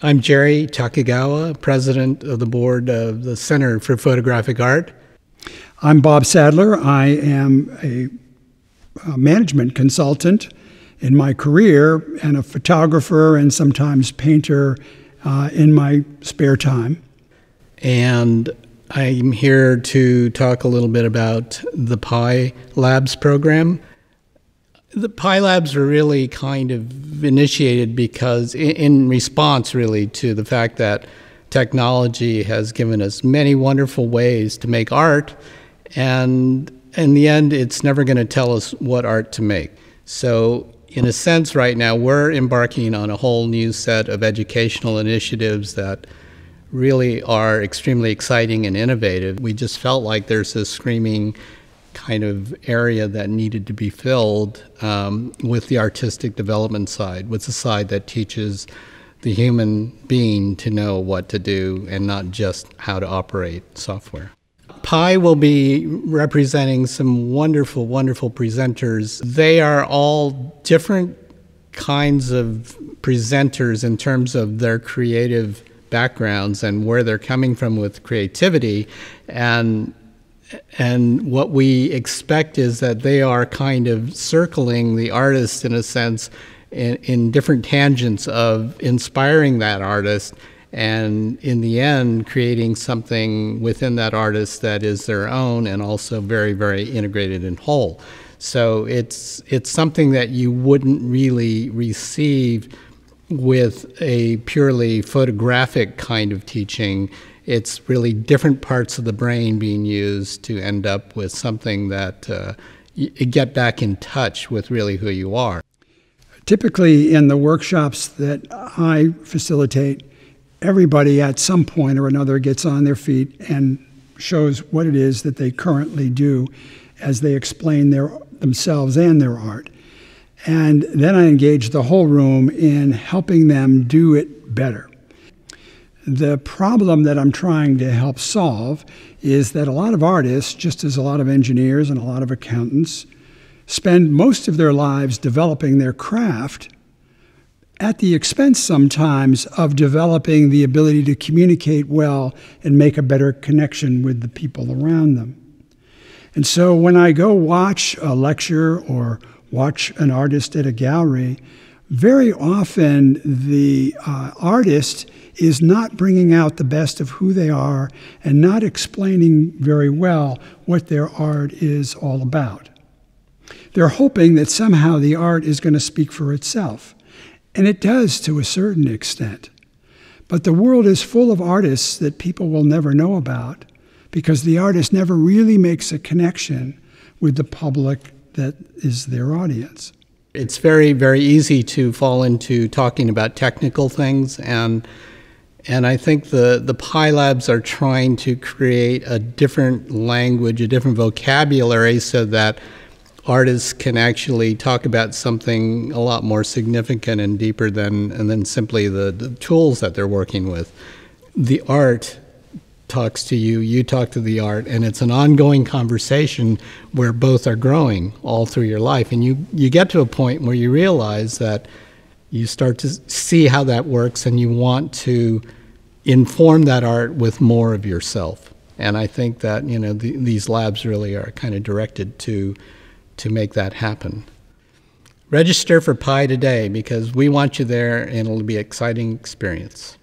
I'm Jerry Takigawa, president of the board of the Center for Photographic Art. I'm Bob Sadler. I am a management consultant in my career and a photographer and sometimes painter in my spare time. And I'm here to talk a little bit about the Pi Labs program. The Pi Labs are really kind of initiated because in response really to the fact that technology has given us many wonderful ways to make art, and in the end it's never going to tell us what art to make. So in a sense right now we're embarking on a whole new set of educational initiatives that really are extremely exciting and innovative. We just felt like there's this screaming kind of area that needed to be filled with the artistic development side, with the side that teaches the human being to know what to do and not just how to operate software. Pi will be representing some wonderful, wonderful presenters. They are all different kinds of presenters in terms of their creative backgrounds and where they're coming from with creativity, and what we expect is that they are kind of circling the artist in a sense in different tangents of inspiring that artist and in the end creating something within that artist that is their own and also very, very integrated and whole. So it's something that you wouldn't really receive with a purely photographic kind of teaching. It's really different parts of the brain being used to end up with something that you get back in touch with really who you are. Typically in the workshops that I facilitate, everybody at some point or another gets on their feet and shows what it is that they currently do as they explain themselves and their art. And then I engage the whole room in helping them do it better. The problem that I'm trying to help solve is that a lot of artists, just as a lot of engineers and a lot of accountants, spend most of their lives developing their craft at the expense sometimes of developing the ability to communicate well and make a better connection with the people around them. And so when I go watch a lecture or watch an artist at a gallery, very often the artist is not bringing out the best of who they are and not explaining very well what their art is all about. They're hoping that somehow the art is going to speak for itself, and it does to a certain extent. But the world is full of artists that people will never know about because the artist never really makes a connection with the public that is their audience. It's very, very easy to fall into talking about technical things, and I think the Pi Labs are trying to create a different language, a different vocabulary so that artists can actually talk about something a lot more significant and deeper than simply the tools that they're working with. The art talks to you, you talk to the art, and it's an ongoing conversation where both are growing all through your life. And you get to a point where you realize that you start to see how that works and you want to inform that art with more of yourself. And I think that these labs really are kind of directed to make that happen. Register for Pi today because we want you there and it'll be an exciting experience.